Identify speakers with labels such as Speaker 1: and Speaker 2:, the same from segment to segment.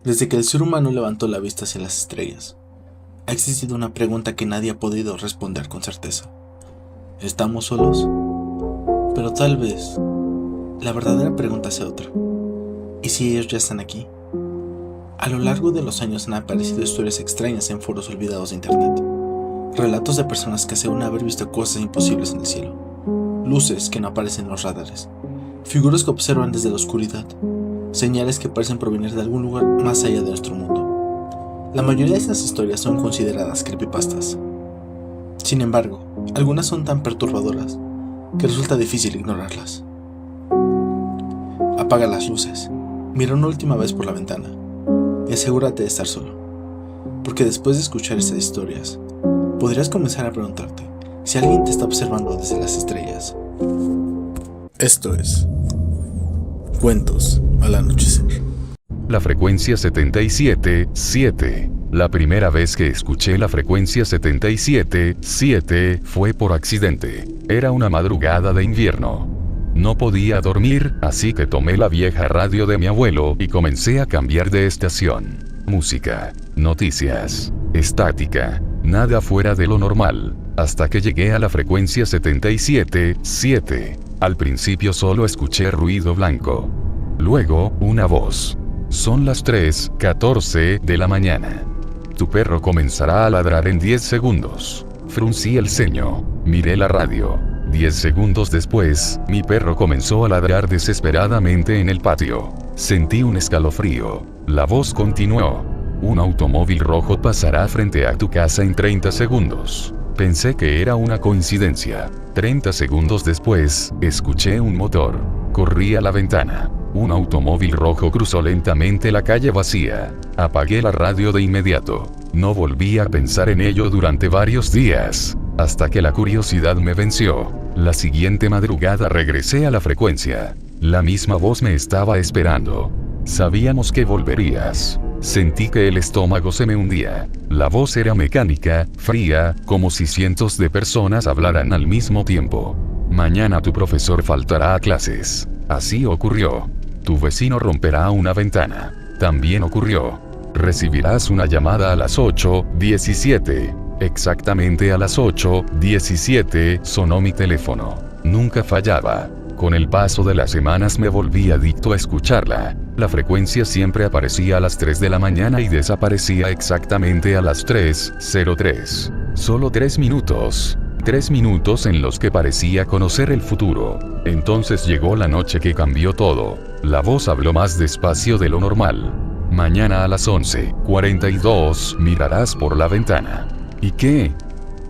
Speaker 1: Desde que el ser humano levantó la vista hacia las estrellas, ha existido una pregunta que nadie ha podido responder con certeza. ¿Estamos solos? Pero tal vez la verdadera pregunta sea otra. ¿Y si ellos ya están aquí? A lo largo de los años han aparecido historias extrañas en foros olvidados de internet. Relatos de personas que aseguran haber visto cosas imposibles en el cielo. Luces que no aparecen en los radares. Figuras que observan desde la oscuridad. Señales que parecen provenir de algún lugar más allá de nuestro mundo. La mayoría de estas historias son consideradas creepypastas. Sin embargo, algunas son tan perturbadoras que resulta difícil ignorarlas. Apaga las luces, mira una última vez por la ventana y asegúrate de estar solo, porque después de escuchar estas historias, podrías comenzar a preguntarte si alguien te está observando desde las estrellas. Esto es Cuentos al Anochecer.
Speaker 2: La frecuencia 77.7. La primera vez que escuché la frecuencia 77.7 fue por accidente. Era una madrugada de invierno. No podía dormir, así que tomé la vieja radio de mi abuelo y comencé a cambiar de estación. Música, noticias, estática, nada fuera de lo normal, hasta que llegué a la frecuencia 77.7. Al principio solo escuché ruido blanco. Luego, una voz. Son las 3:14 de la mañana. Tu perro comenzará a ladrar en 10 segundos. Fruncí el ceño. Miré la radio. 10 segundos después, mi perro comenzó a ladrar desesperadamente en el patio. Sentí un escalofrío. La voz continuó. Un automóvil rojo pasará frente a tu casa en 30 segundos. Pensé que era una coincidencia. 30 segundos después, escuché un motor. Corrí a la ventana. Un automóvil rojo cruzó lentamente la calle vacía. Apagué la radio de inmediato. No volví a pensar en ello durante varios días, hasta que la curiosidad me venció. La siguiente madrugada regresé a la frecuencia. La misma voz me estaba esperando. Sabíamos que volverías. Sentí que el estómago se me hundía. La voz era mecánica, fría, como si cientos de personas hablaran al mismo tiempo. Mañana tu profesor faltará a clases. Así ocurrió. Tu vecino romperá una ventana. También ocurrió. Recibirás una llamada a las 8:17. Exactamente a las 8:17 sonó mi teléfono. Nunca fallaba. Con el paso de las semanas me volví adicto a escucharla. La frecuencia siempre aparecía a las 3 de la mañana y desaparecía exactamente a las 3:03. Solo 3 minutos. 3 minutos en los que parecía conocer el futuro. Entonces llegó la noche que cambió todo. La voz habló más despacio de lo normal. Mañana a las 11:42 mirarás por la ventana. ¿Y qué?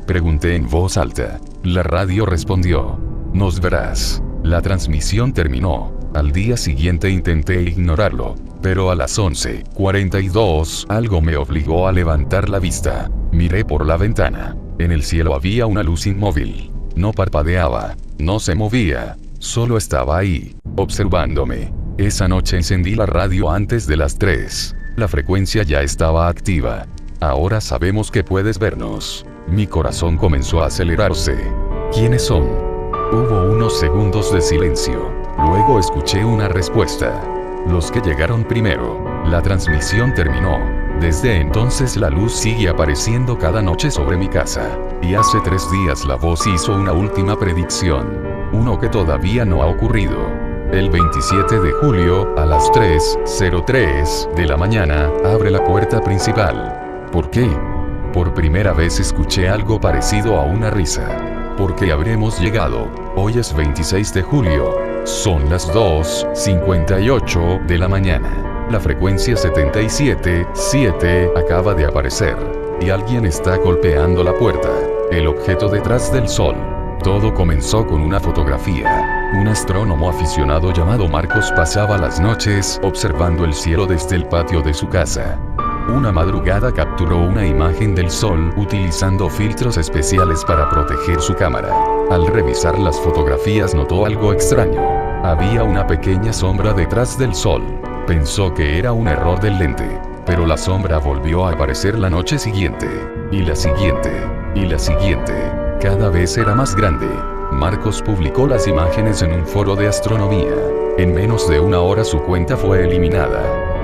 Speaker 2: Pregunté en voz alta. La radio respondió. Nos verás. La transmisión terminó. Al día siguiente intenté ignorarlo, pero a las 11:42 algo me obligó a levantar la vista. Miré por la ventana. En el cielo había una luz inmóvil. No parpadeaba, no se movía, solo estaba ahí, observándome. Esa noche encendí la radio antes de las 3. La frecuencia ya estaba activa. Ahora sabemos que puedes vernos. Mi corazón comenzó a acelerarse. ¿Quiénes son? Hubo unos segundos de silencio. Luego escuché una respuesta. Los que llegaron primero. La transmisión terminó. Desde entonces la luz sigue apareciendo cada noche sobre mi casa. Y hace 3 días la voz hizo una última predicción. Uno que todavía no ha ocurrido. El 27 de julio, a las 3:03 de la mañana, abre la puerta principal. ¿Por qué? Por primera vez escuché algo parecido a una risa. Porque habremos llegado. Hoy es 26 de julio. Son las 2:58 de la mañana. La frecuencia 77.7 acaba de aparecer. Y alguien está golpeando la puerta. El objeto detrás del sol. Todo comenzó con una fotografía. Un astrónomo aficionado llamado Marcos pasaba las noches observando el cielo desde el patio de su casa. Una madrugada capturó una imagen del sol utilizando filtros especiales para proteger su cámara. Al revisar las fotografías notó algo extraño. Había una pequeña sombra detrás del sol. Pensó que era un error del lente, pero la sombra volvió a aparecer la noche siguiente, y la siguiente, y la siguiente. Cada vez era más grande. Marcos publicó las imágenes en un foro de astronomía. En menos de una hora su cuenta fue eliminada.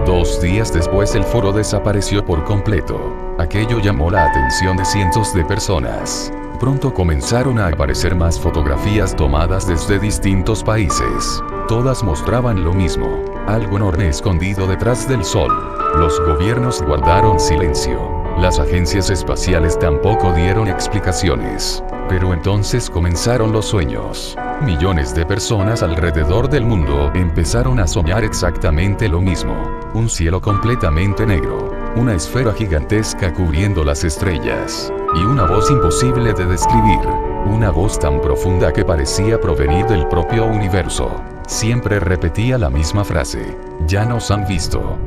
Speaker 2: 2 días después el foro desapareció por completo. Aquello llamó la atención de cientos de personas. Pronto comenzaron a aparecer más fotografías tomadas desde distintos países. Todas mostraban lo mismo, algo enorme escondido detrás del sol. Los gobiernos guardaron silencio. Las agencias espaciales tampoco dieron explicaciones. Pero entonces comenzaron los sueños. Millones de personas alrededor del mundo empezaron a soñar exactamente lo mismo. Un cielo completamente negro, una esfera gigantesca cubriendo las estrellas, y una voz imposible de describir. Una voz tan profunda que parecía provenir del propio universo. Siempre repetía la misma frase: ya nos han visto.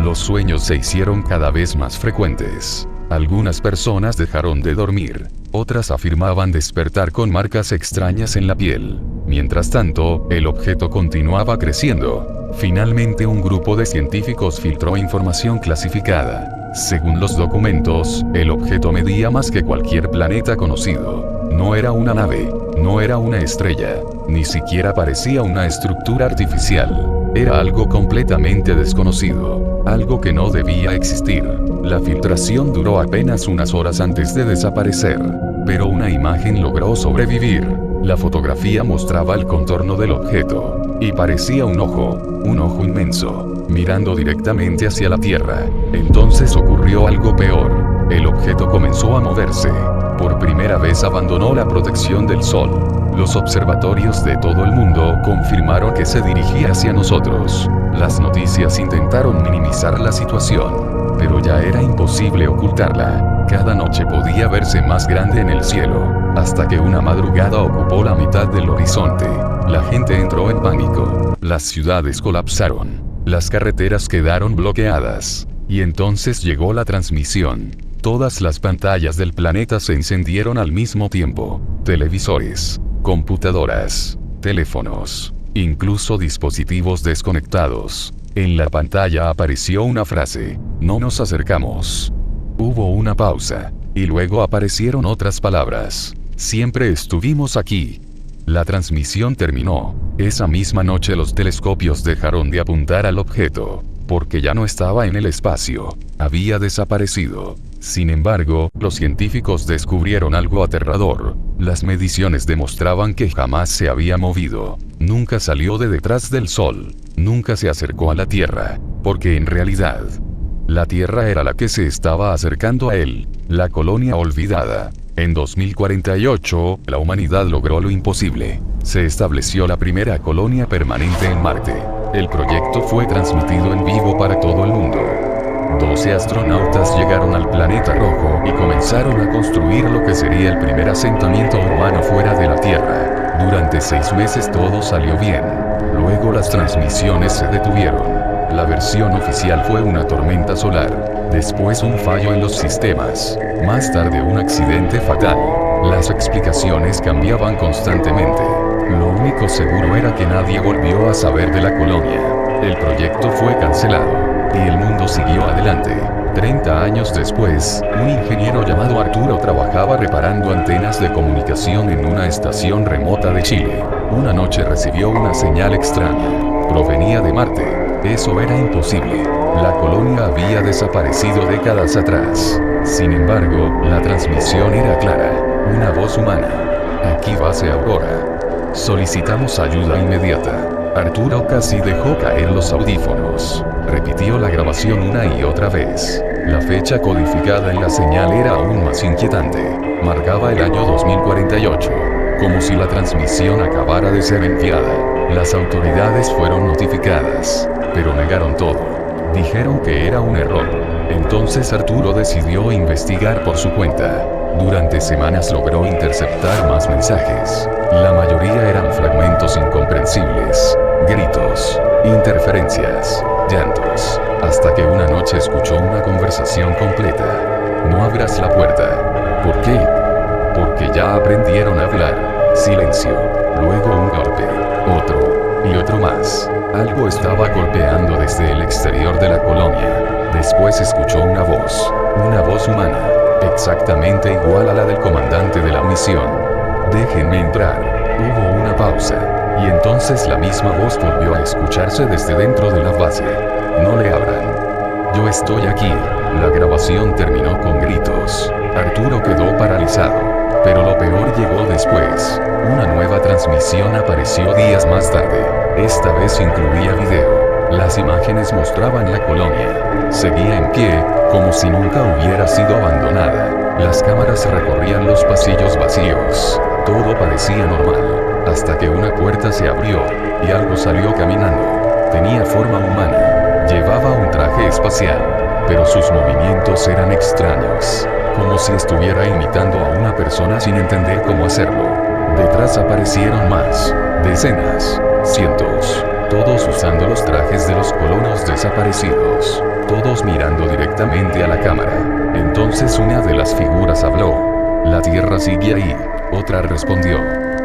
Speaker 2: Los sueños se hicieron cada vez más frecuentes. Algunas personas dejaron de dormir. Otras afirmaban despertar con marcas extrañas en la piel. Mientras tanto, el objeto continuaba creciendo. Finalmente un grupo de científicos filtró información clasificada. Según los documentos, el objeto medía más que cualquier planeta conocido. No era una nave, no era una estrella, ni siquiera parecía una estructura artificial. Era algo completamente desconocido, algo que no debía existir. La filtración duró apenas unas horas antes de desaparecer, pero una imagen logró sobrevivir. La fotografía mostraba el contorno del objeto, y parecía un ojo inmenso, mirando directamente hacia la Tierra. Entonces ocurrió algo peor. El objeto comenzó a moverse. Por primera vez abandonó la protección del sol. Los observatorios de todo el mundo confirmaron que se dirigía hacia nosotros. Las noticias intentaron minimizar la situación, pero ya era imposible ocultarla. Cada noche podía verse más grande en el cielo, hasta que una madrugada ocupó la mitad del horizonte. La gente entró en pánico. Las ciudades colapsaron. Las carreteras quedaron bloqueadas. Y entonces llegó la transmisión. Todas las pantallas del planeta se encendieron al mismo tiempo. Televisores, computadoras, teléfonos, incluso dispositivos desconectados. En la pantalla apareció una frase: no nos acercamos. Hubo una pausa, y luego aparecieron otras palabras: siempre estuvimos aquí. La transmisión terminó. Esa misma noche los telescopios dejaron de apuntar al objeto, porque ya no estaba en el espacio, había desaparecido. Sin embargo, los científicos descubrieron algo aterrador. Las mediciones demostraban que jamás se había movido, nunca salió de detrás del Sol, nunca se acercó a la Tierra, porque en realidad, la Tierra era la que se estaba acercando a él, la colonia olvidada. En 2048, la humanidad logró lo imposible. Se estableció la primera colonia permanente en Marte. El proyecto fue transmitido en vivo para todo el mundo. 12 astronautas llegaron al planeta rojo y comenzaron a construir lo que sería el primer asentamiento humano fuera de la Tierra. Durante 6 meses todo salió bien. Luego las transmisiones se detuvieron. La versión oficial fue una tormenta solar. Después un fallo en los sistemas. Más tarde un accidente fatal. Las explicaciones cambiaban constantemente. Lo único seguro era que nadie volvió a saber de la colonia. El proyecto fue cancelado. Y el mundo siguió adelante. 30 años después, un ingeniero llamado Arturo trabajaba reparando antenas de comunicación en una estación remota de Chile. Una noche recibió una señal extraña. Provenía de Marte. Eso era imposible. La colonia había desaparecido décadas atrás. Sin embargo, la transmisión era clara. Una voz humana. Aquí base Aurora. Solicitamos ayuda inmediata. Arturo casi dejó caer los audífonos. Repitió la grabación una y otra vez. La fecha codificada en la señal era aún más inquietante. Marcaba el año 2048. Como si la transmisión acabara de ser enviada. Las autoridades fueron notificadas, pero negaron todo. Dijeron que era un error. Entonces Arturo decidió investigar por su cuenta. Durante semanas logró interceptar más mensajes. La mayoría eran fragmentos incomprensibles, gritos, interferencias, llantos, hasta que una noche escuchó una conversación completa. No abras la puerta. ¿Por qué? Porque ya aprendieron a hablar. Silencio. Luego un golpe. Otro. Y otro más. Algo estaba golpeando desde el exterior de la colonia. Después escuchó una voz humana, exactamente igual a la del comandante de la misión. Déjenme entrar. Hubo una pausa. Y entonces la misma voz volvió a escucharse desde dentro de la base. No le abran. Yo estoy aquí. La grabación terminó con gritos. Arturo quedó paralizado. Pero lo peor llegó después. Una nueva transmisión apareció días más tarde. Esta vez incluía video. Las imágenes mostraban la colonia. Seguía en pie, como si nunca hubiera sido abandonada. Las cámaras recorrían los pasillos vacíos. Todo parecía normal. Hasta que una puerta se abrió, y algo salió caminando. Tenía forma humana. Llevaba un traje espacial. Pero sus movimientos eran extraños. Como si estuviera imitando a una persona sin entender cómo hacerlo. Detrás aparecieron más. Decenas. Cientos. Todos usando los trajes de los colonos desaparecidos. Todos mirando directamente a la cámara. Entonces una de las figuras habló. La Tierra sigue ahí. Otra respondió.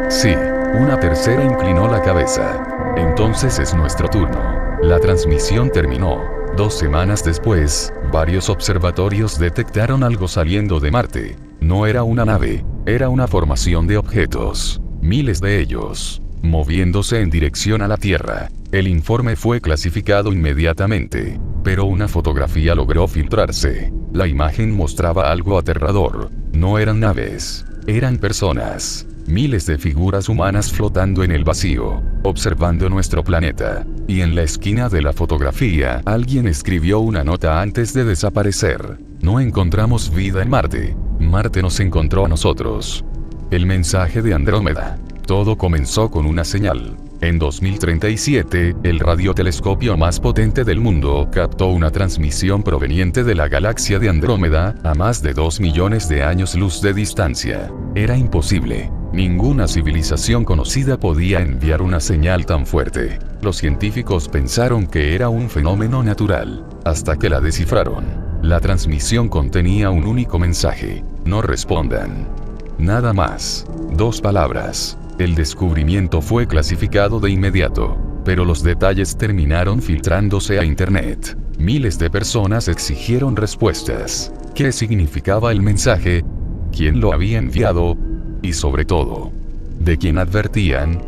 Speaker 2: Sí. Una tercera inclinó la cabeza. Entonces es nuestro turno. La transmisión terminó. 2 semanas después, varios observatorios detectaron algo saliendo de Marte. No era una nave, era una formación de objetos. Miles de ellos, moviéndose en dirección a la Tierra. El informe fue clasificado inmediatamente, pero una fotografía logró filtrarse. La imagen mostraba algo aterrador. No eran naves, eran personas. Miles de figuras humanas flotando en el vacío, observando nuestro planeta. Y en la esquina de la fotografía, alguien escribió una nota antes de desaparecer. No encontramos vida en Marte. Marte nos encontró a nosotros. El mensaje de Andrómeda. Todo comenzó con una señal. En 2037, el radiotelescopio más potente del mundo captó una transmisión proveniente de la galaxia de Andrómeda, a más de 2 millones de años luz de distancia. Era imposible. Ninguna civilización conocida podía enviar una señal tan fuerte. Los científicos pensaron que era un fenómeno natural, hasta que la descifraron. La transmisión contenía un único mensaje: no respondan. Nada más. 2 palabras. El descubrimiento fue clasificado de inmediato, pero los detalles terminaron filtrándose a Internet. Miles de personas exigieron respuestas. ¿Qué significaba el mensaje? ¿Quién lo había enviado? Y sobre todo, ¿de quién advertían?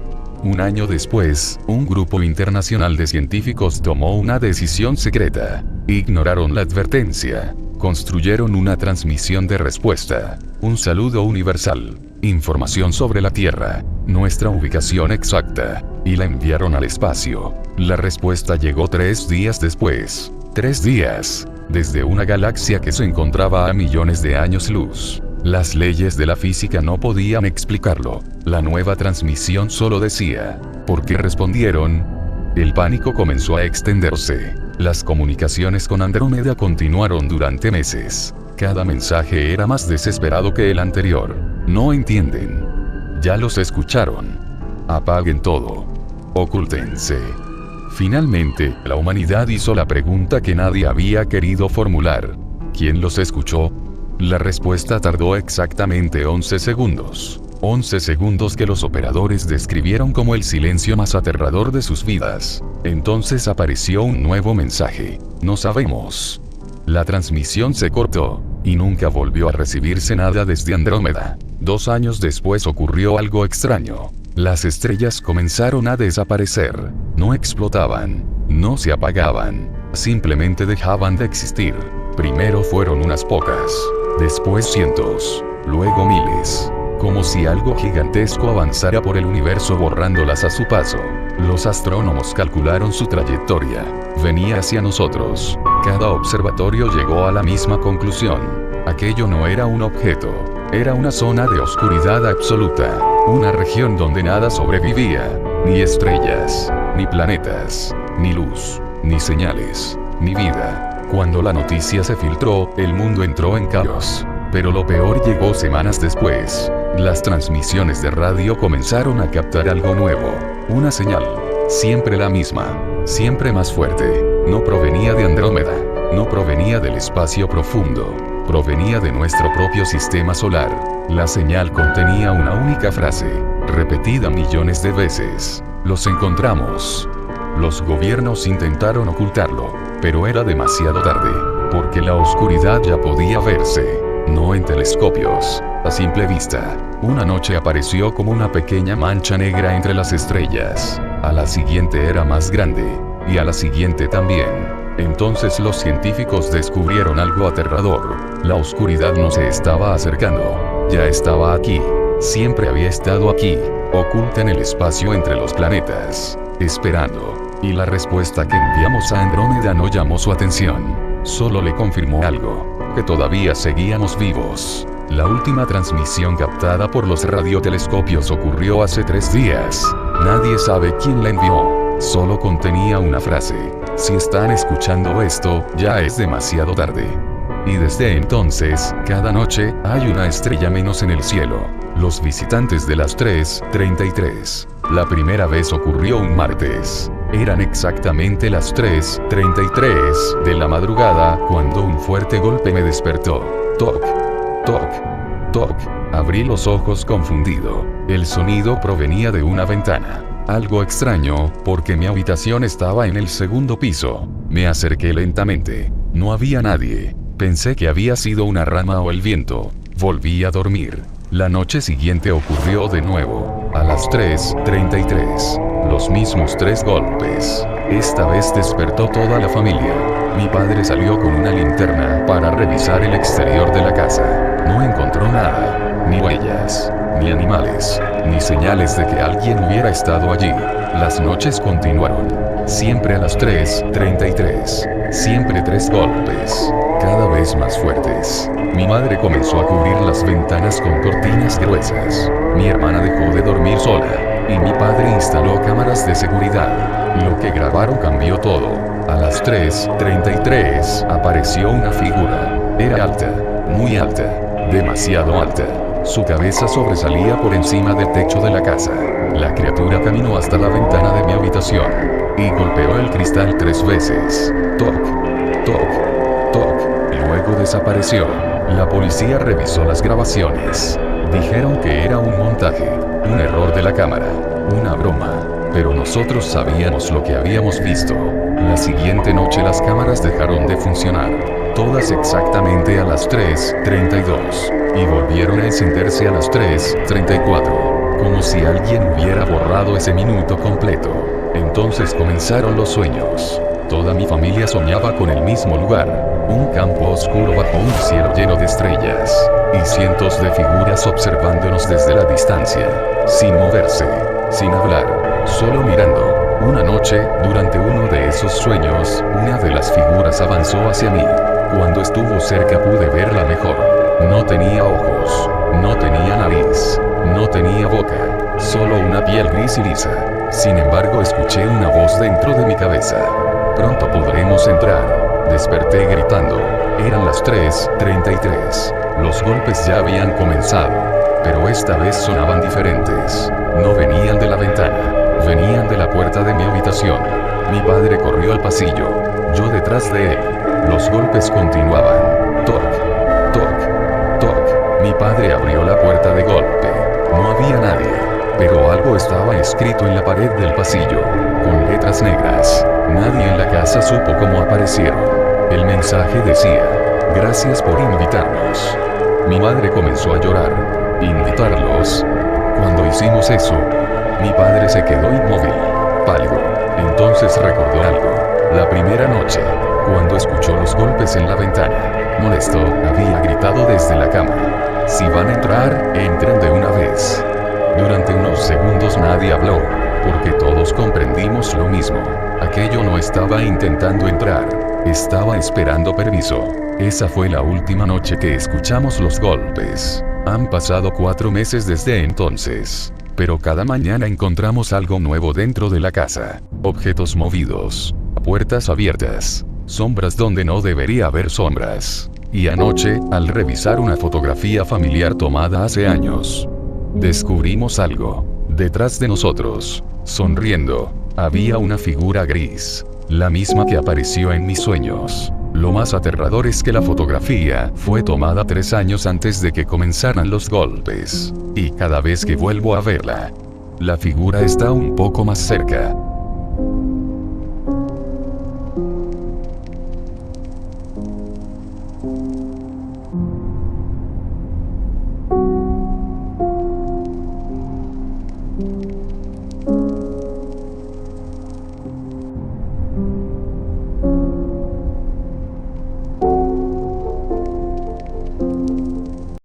Speaker 2: Un año después, un grupo internacional de científicos tomó una decisión secreta. Ignoraron la advertencia. Construyeron una transmisión de respuesta. Un saludo universal. Información sobre la Tierra. Nuestra ubicación exacta. Y la enviaron al espacio. La respuesta llegó 3 días después. 3 días. Desde una galaxia que se encontraba a millones de años luz. Las leyes de la física no podían explicarlo. La nueva transmisión solo decía: ¿por qué respondieron? El pánico comenzó a extenderse. Las comunicaciones con Andrómeda continuaron durante meses. Cada mensaje era más desesperado que el anterior. No entienden. Ya los escucharon. Apaguen todo. Ocúltense. Finalmente, la humanidad hizo la pregunta que nadie había querido formular. ¿Quién los escuchó? La respuesta tardó exactamente 11 segundos. 11 segundos que los operadores describieron como el silencio más aterrador de sus vidas. Entonces apareció un nuevo mensaje: no sabemos. La transmisión se cortó, y nunca volvió a recibirse nada desde Andrómeda. 2 años después ocurrió algo extraño. Las estrellas comenzaron a desaparecer. No explotaban, no se apagaban, simplemente dejaban de existir. Primero fueron unas pocas, después cientos, luego miles. Como si algo gigantesco avanzara por el universo borrándolas a su paso. Los astrónomos calcularon su trayectoria. Venía hacia nosotros. Cada observatorio llegó a la misma conclusión. Aquello no era un objeto. Era una zona de oscuridad absoluta. Una región donde nada sobrevivía. Ni estrellas, ni planetas, ni luz, ni señales, ni vida. Cuando la noticia se filtró, el mundo entró en caos. Pero lo peor llegó semanas después. Las transmisiones de radio comenzaron a captar algo nuevo. Una señal. Siempre la misma. Siempre más fuerte. No provenía de Andrómeda. No provenía del espacio profundo. Provenía de nuestro propio sistema solar. La señal contenía una única frase, repetida millones de veces. Los encontramos. Los gobiernos intentaron ocultarlo, pero era demasiado tarde, porque la oscuridad ya podía verse. No en telescopios, a simple vista. Una noche apareció como una pequeña mancha negra entre las estrellas. A la siguiente era más grande, y a la siguiente también. Entonces los científicos descubrieron algo aterrador. La oscuridad no se estaba acercando. Ya estaba aquí. Siempre había estado aquí, oculta en el espacio entre los planetas, esperando. Y la respuesta que enviamos a Andrómeda no llamó su atención. Solo le confirmó algo, que todavía seguíamos vivos. La última transmisión captada por los radiotelescopios ocurrió hace 3 días. Nadie sabe quién la envió. Solo contenía una frase: si están escuchando esto, ya es demasiado tarde. Y desde entonces, cada noche, hay una estrella menos en el cielo. Los visitantes de las 3:33. La primera vez ocurrió un martes. Eran exactamente las 3:33 de la madrugada cuando un fuerte golpe me despertó. Toc, toc, toc. Abrí los ojos confundido. El sonido provenía de una ventana. Algo extraño, porque mi habitación estaba en el 2º piso. Me acerqué lentamente. No había nadie. Pensé que había sido una rama o el viento. Volví a dormir. La noche siguiente ocurrió de nuevo. A las 3:33. Los mismos 3 golpes. Esta vez despertó toda la familia. Mi padre salió con una linterna para revisar el exterior de la casa. No encontró nada. Ni huellas, ni animales, ni señales de que alguien hubiera estado allí. Las noches continuaron. Siempre a las 3:33. Siempre 3 golpes. Cada vez más fuertes. Mi madre comenzó a cubrir las ventanas con cortinas gruesas. Mi hermana dejó de dormir sola. Y mi padre instaló cámaras de seguridad. Lo que grabaron cambió todo. A las 3:33 apareció una figura. Era alta. Muy alta. Demasiado alta. Su cabeza sobresalía por encima del techo de la casa. La criatura caminó hasta la ventana de mi habitación. Y golpeó el cristal 3 veces. Toc, toc, toc. Luego desapareció. La policía revisó las grabaciones. Dijeron que era un montaje, un error de la cámara, una broma. Pero nosotros sabíamos lo que habíamos visto. La siguiente noche las cámaras dejaron de funcionar. Todas exactamente a las 3:32. Y volvieron a encenderse a las 3:34. Como si alguien hubiera borrado ese minuto completo. Entonces comenzaron los sueños. Toda mi familia soñaba con el mismo lugar. Un campo oscuro bajo un cielo lleno de estrellas. Y cientos de figuras observándonos desde la distancia. Sin moverse. Sin hablar. Solo mirando. Una noche, durante uno de esos sueños, una de las figuras avanzó hacia mí. Cuando estuvo cerca pude verla mejor. No tenía ojos. No tenía nariz. No tenía boca. Solo una piel gris y lisa. Sin embargo, escuché una voz dentro de mi cabeza. Pronto podremos entrar. Desperté gritando. Eran las 3:33. Los golpes ya habían comenzado. Pero esta vez sonaban diferentes. No venían de la ventana. Venían de la puerta de mi habitación. Mi padre corrió al pasillo. Yo detrás de él. Los golpes continuaban. Toc, toc, toc. Mi padre abrió la puerta de golpe. No había nadie. Pero algo estaba escrito en la pared del pasillo. Con letras negras. Nadie en la casa supo cómo aparecieron. El mensaje decía: gracias por invitarnos. Mi madre comenzó a llorar. ¿Invitarlos? Cuando hicimos eso, mi padre se quedó inmóvil, pálido. Entonces recordó algo. La primera noche, cuando escuchó los golpes en la ventana, molesto, había gritado desde la cama: si van a entrar, entren de una vez. Durante unos segundos nadie habló, porque todos comprendimos lo mismo. Aquello no estaba intentando entrar, estaba esperando permiso. Esa fue la última noche que escuchamos los golpes. Han pasado 4 meses desde entonces. Pero cada mañana encontramos algo nuevo dentro de la casa. Objetos movidos. Puertas abiertas. Sombras donde no debería haber sombras. Y anoche, al revisar una fotografía familiar tomada hace años, descubrimos algo. Detrás de nosotros, sonriendo, había una figura gris. La misma que apareció en mis sueños. Lo más aterrador es que la fotografía fue tomada 3 años antes de que comenzaran los golpes. Y cada vez que vuelvo a verla, la figura está un poco más cerca.